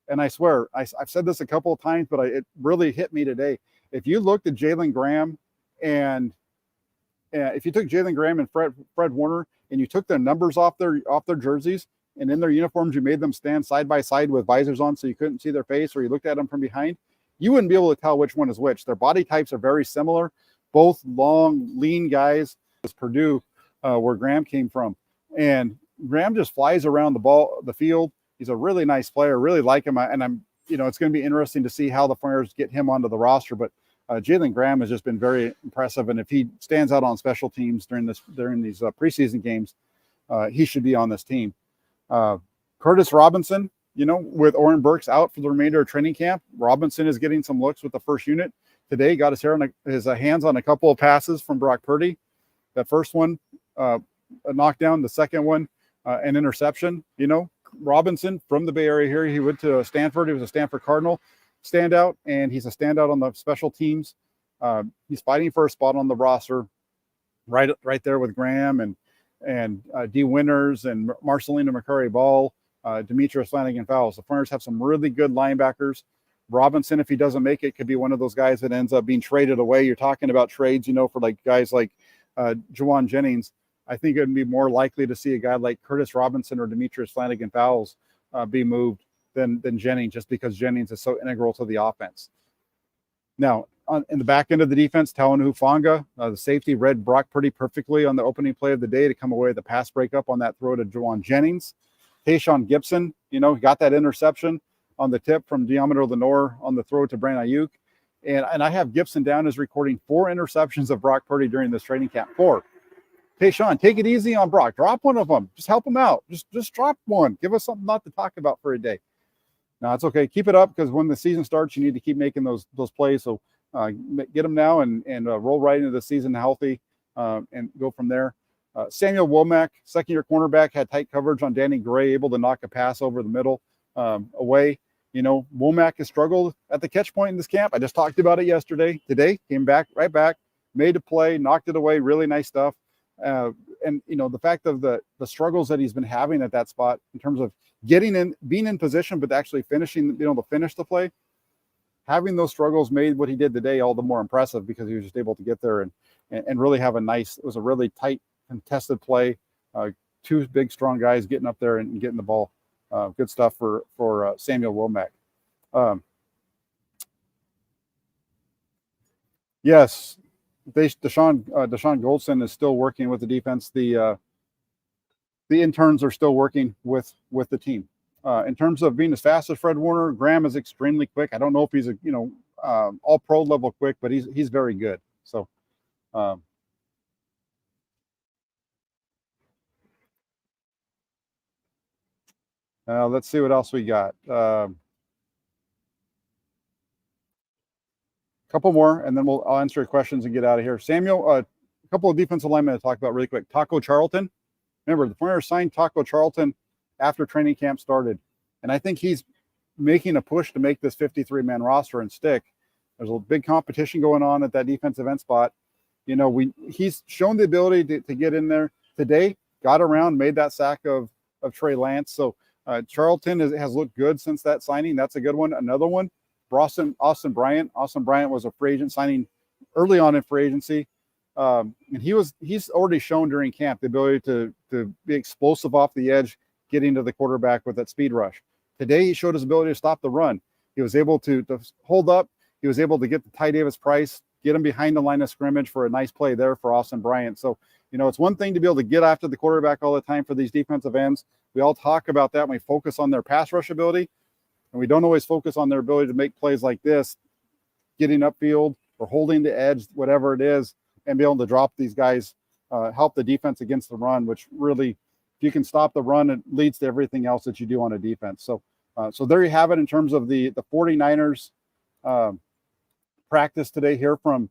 Speaker 1: And I swear, I've said this a couple of times, but it really hit me today. If you looked at Jalen Graham and if you took Jalen Graham and Fred Warner and you took their numbers off their jerseys and in their uniforms, you made them stand side by side with visors on so you couldn't see their face, or you looked at them from behind, you wouldn't be able to tell which one is which. Their body types are very similar, both long, lean guys. It's Purdue, where Graham came from. And Graham just flies around the field. He's a really nice player, really like him. And I'm, it's going to be interesting to see how the Flyers get him onto the roster. But Jalen Graham has just been very impressive. And if he stands out on special teams during these preseason games, he should be on this team. Curtis Robinson, with Oren Burks out for the remainder of training camp, Robinson is getting some looks with the first unit. Today, got his hands on a couple of passes from Brock Purdy. That first one, a knockdown. The second one, an interception. Robinson from the Bay Area here. He went to Stanford. He was a Stanford Cardinal standout, and he's a standout on the special teams. He's fighting for a spot on the roster, right there with Graham and D. Winters and Marcelino McCurry-Ball, Demetrius Flanagan-Fowles. The Foreigners have some really good linebackers. Robinson, if he doesn't make it, could be one of those guys that ends up being traded away. You're talking about trades, for like guys like Juwan Jennings. I think it would be more likely to see a guy like Curtis Robinson or Demetrius Flanagan-Fowles be moved than Jennings, just because Jennings is so integral to the offense. Now, in the back end of the defense, Talon Hufanga, the safety, read Brock Purdy perfectly on the opening play of the day to come away with the pass breakup on that throw to Juwan Jennings. Tayshaun Gibson, got that interception on the tip from Diameter Lenore on the throw to Brandon Ayuk. And I have Gibson down as recording 4 interceptions of Brock Purdy during this training camp. 4. Tayshaun, take it easy on Brock. Drop one of them. Just help him out. Just drop one. Give us something not to talk about for a day. No, it's okay. Keep it up, because when the season starts, you need to keep making those plays. So get them now and roll right into the season healthy and go from there. Samuel Womack, second-year cornerback, had tight coverage on Danny Gray, able to knock a pass over the middle away. Womack has struggled at the catch point in this camp. I just talked about it yesterday. Today, came right back, made a play, knocked it away. Really nice stuff. And the fact of the struggles that he's been having at that spot in terms of being in position, but actually finishing, to finish the play. Having those struggles made what he did today all the more impressive, because he was just able to get there and really have it was a really tight, contested play. 2 big, strong guys getting up there and getting the ball. Good stuff for Samuel Womack. Yes, Deshaun Goldson is still working with the defense. The interns are still working with the team. In terms of being as fast as Fred Warner, Graham is extremely quick. I don't know if he's all pro level quick, but he's very good. So let's see what else we got. Couple more, and then I'll answer your questions and get out of here. Samuel, a couple of defensive linemen to talk about really quick. Taco Charlton. Remember, the Foreigners signed Taco Charlton after training camp started, and I think he's making a push to make this 53-man roster and stick. There's a big competition going on at that defensive end spot. He's shown the ability to get in there today. Got around, made that sack of Trey Lance. So Charlton has looked good since that signing. That's a good one. Another one, Austin Bryant. Austin Bryant was a free agent signing early on in free agency. And he's already shown during camp the ability to be explosive off the edge, getting to the quarterback with that speed rush. Today, he showed his ability to stop the run. He was able to hold up. He was able to get the Ty Davis Price, get him behind the line of scrimmage for a nice play there for Austin Bryant. So, it's one thing to be able to get after the quarterback all the time for these defensive ends. We all talk about that when we focus on their pass rush ability, and we don't always focus on their ability to make plays like this, getting upfield or holding the edge, whatever it is, and be able to drop these guys, help the defense against the run, which really, if you can stop the run, it leads to everything else that you do on a defense. So there you have it in terms of the 49ers practice today here from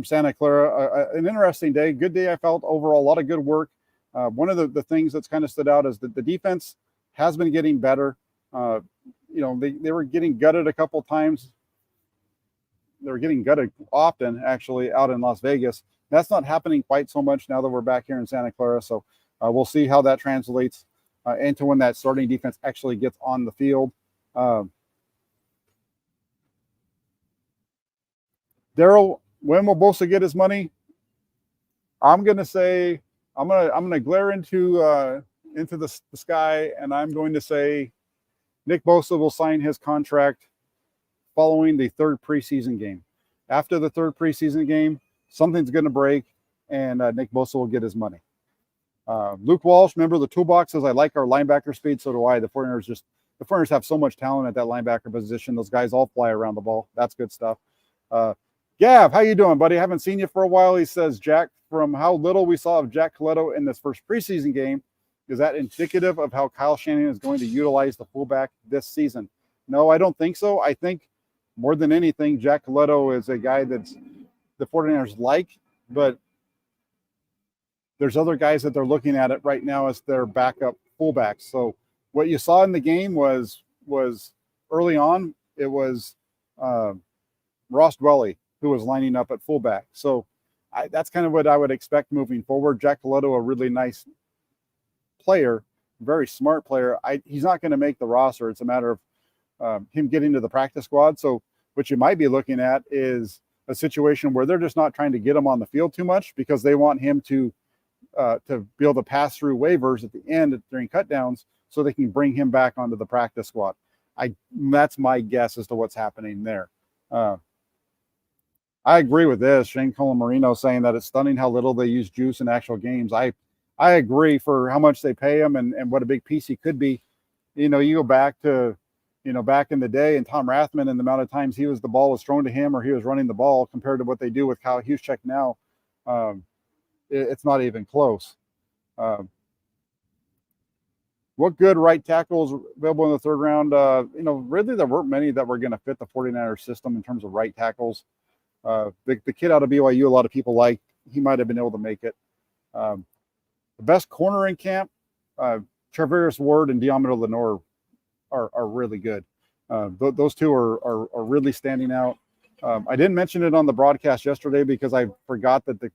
Speaker 1: Santa Clara. An interesting day, good day I felt overall, a lot of good work. One of the things that's kind of stood out is that the defense has been getting better. They were getting gutted a couple times. They were getting gutted often, actually, out in Las Vegas. That's not happening quite so much now that we're back here in Santa Clara. So we'll see how that translates into when that starting defense actually gets on the field. Daryl, when will Bosa get his money? I'm gonna say I'm gonna glare into the sky, and I'm going to say Nick Bosa will sign his contract following the 3rd preseason game. After the 3rd preseason game, something's going to break, and Nick Bosa will get his money. Luke Walsh, member of the toolbox, says, I like our linebacker speed. So do I. The Foreigners have so much talent at that linebacker position. Those guys all fly around the ball. That's good stuff. Gav, how you doing, buddy? Haven't seen you for a while. He says, Jack, from how little we saw of Jack Coletto in this first preseason game Is that indicative of how Kyle Shanahan is going to utilize the fullback this season? No, I don't think so. I think more than anything, Jack Coletto is a guy that's the 49ers like, but there's other guys that they're looking at it right now as their backup fullbacks. So what you saw in the game was early on, it was Ross Dwelly who was lining up at fullback. So that's kind of what I would expect moving forward. Jack Coletto, a really nice player, very smart player. He's not going to make the roster. It's a matter of him getting to the practice squad. So what you might be looking at is a situation where they're just not trying to get him on the field too much because they want him to be able to pass through waivers at the end during cutdowns so they can bring him back onto the practice squad. That's my guess as to what's happening there. I agree with this. Shane Colamarino saying that it's stunning how little they use Juice in actual games. I agree for how much they pay him and what a big piece he could be. You go back to, back in the day and Tom Rathman and the amount of times the ball was thrown to him or he was running the ball compared to what they do with Kyle Juszczyk now. It's not even close. What good right tackles available in the third round? Really there weren't many that were going to fit the 49ers system in terms of right tackles. The kid out of BYU, a lot of people like. He might have been able to make it. The best corner in camp, Charvarius Ward and Deommodore Lenoir are really good. Those two are really standing out. I didn't mention it on the broadcast yesterday because I forgot that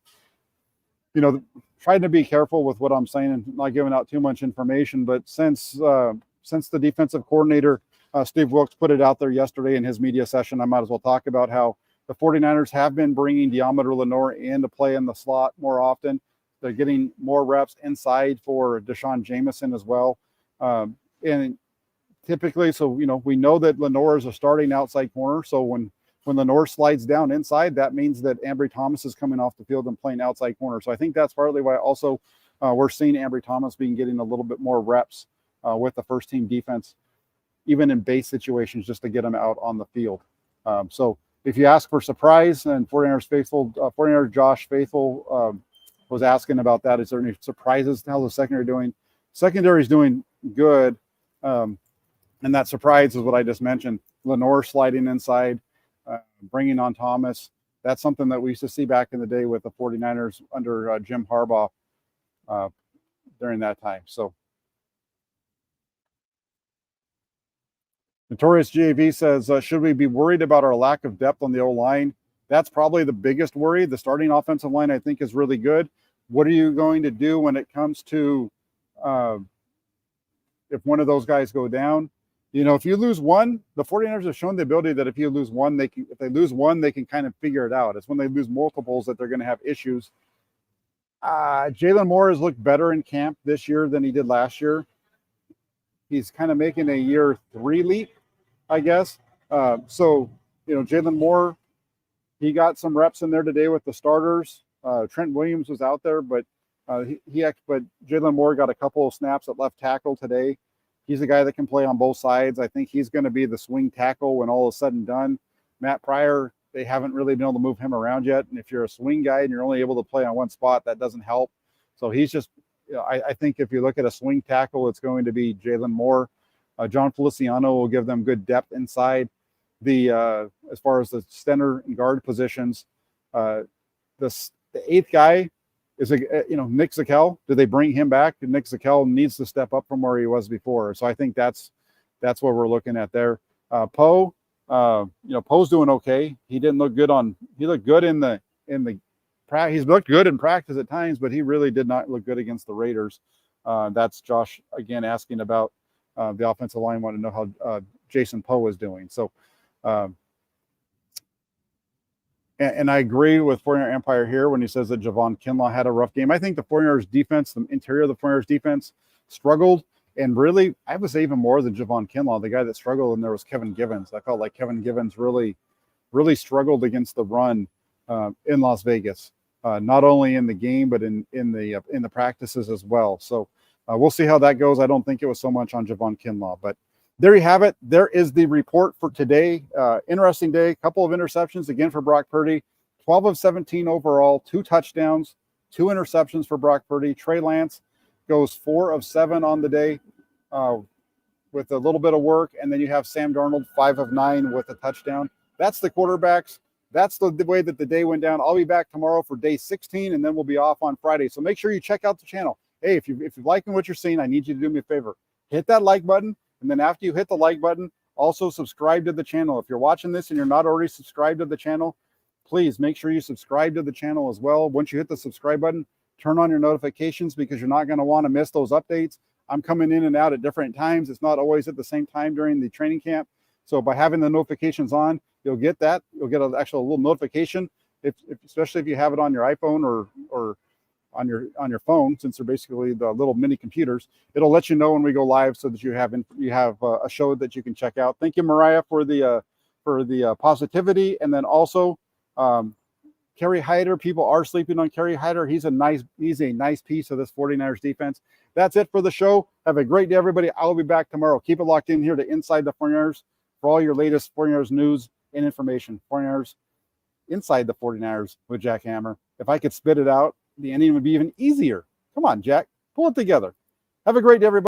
Speaker 1: trying to be careful with what I'm saying and not giving out too much information. But since the defensive coordinator, Steve Wilkes, put it out there yesterday in his media session, I might as well talk about how the 49ers have been bringing Deommodore Lenoir in to play in the slot more often. They're getting more reps inside for Deshaun Jameson as well. And typically, so, we know that Lenoir is a starting outside corner. So when Lenoir slides down inside, that means that Ambry Thomas is coming off the field and playing outside corner. So I think that's partly why also we're seeing Ambry Thomas getting a little bit more reps with the first team defense, even in base situations, just to get him out on the field. So if you ask for surprise, and 49ers Josh Faithful was asking about that, is there any surprises? How's the secondary doing? Secondary is doing good. And that surprise is what I just mentioned. Lenoir sliding inside, bringing on Thomas. That's something that we used to see back in the day with the 49ers under Jim Harbaugh during that time. So Notorious GAV says, should we be worried about our lack of depth on the O-line? That's probably the biggest worry. The starting offensive line, I think, is really good. What are you going to do when it comes to if one of those guys go down? If you lose one, the 49ers have shown the ability that if they lose one, they can kind of figure it out. It's when they lose multiples that they're going to have issues. Jalen Moore has looked better in camp this year than he did last year. He's kind of making a year 3 leap, I guess. Jalen Moore, he got some reps in there today with the starters. Trent Williams was out there, but Jalen Moore got a couple of snaps at left tackle today. He's a guy that can play on both sides. I think he's going to be the swing tackle when all is said and done. Matt Pryor, they haven't really been able to move him around yet. And if you're a swing guy and you're only able to play on one spot, that doesn't help. So he's just, I think if you look at a swing tackle, it's going to be Jalen Moore. John Feliciano will give them good depth inside. As far as the center and guard positions, the 8th guy is Nick Zakelj. Do they bring him back? Nick Zakelj needs to step up from where he was before. So I think that's what we're looking at there. Poe's doing okay. He didn't look good he looked good he's looked good in practice at times, but he really did not look good against the Raiders. That's Josh again asking about the offensive line, want to know how Jason Poe is doing. So and I agree with 49er Empire here when he says that Javon Kinlaw had a rough game. I think the 49ers defense, the interior of the 49ers defense struggled. And really, I would say even more than Javon Kinlaw, the guy that struggled, and there was Kevin Givens. I felt like Kevin Givens really, really struggled against the run in Las Vegas, not only in the game, but in the practices as well. So we'll see how that goes. I don't think it was so much on Javon Kinlaw, but there you have it. There is the report for today. Interesting day. Couple of interceptions again for Brock Purdy. 12 of 17 overall, 2 touchdowns, 2 interceptions for Brock Purdy. Trey Lance, goes 4 of 7 on the day with a little bit of work. And then you have Sam Darnold, 5 of 9 with a touchdown. That's the quarterbacks. That's the way that the day went down. I'll be back tomorrow for day 16, and then we'll be off on Friday. So make sure you check out the channel. Hey, if you're liking what you're seeing, I need you to do me a favor. Hit that like button, and then after you hit the like button, also subscribe to the channel. If you're watching this and you're not already subscribed to the channel, please make sure you subscribe to the channel as well. Once you hit the subscribe button, turn on your notifications because you're not going to want to miss those updates. I'm coming in and out at different times. It's not always at the same time during the training camp. So by having the notifications on, you'll get that. You'll get an actual little notification, especially if you have it on your iPhone or on your phone, since they're basically the little mini computers. It'll let you know when we go live so that you have a show that you can check out. Thank you, Mariah, for the positivity. And then also Kerry Hyder. People are sleeping on Kerry Hyder. He's a nice piece of this 49ers defense. That's it for the show. Have a great day, everybody. I'll be back tomorrow. Keep it locked in here to Inside the 49ers for all your latest 49ers news and information. 49ers Inside the 49ers with Jack Hammer. If I could spit it out, the ending would be even easier. Come on, Jack. Pull it together. Have a great day, everybody.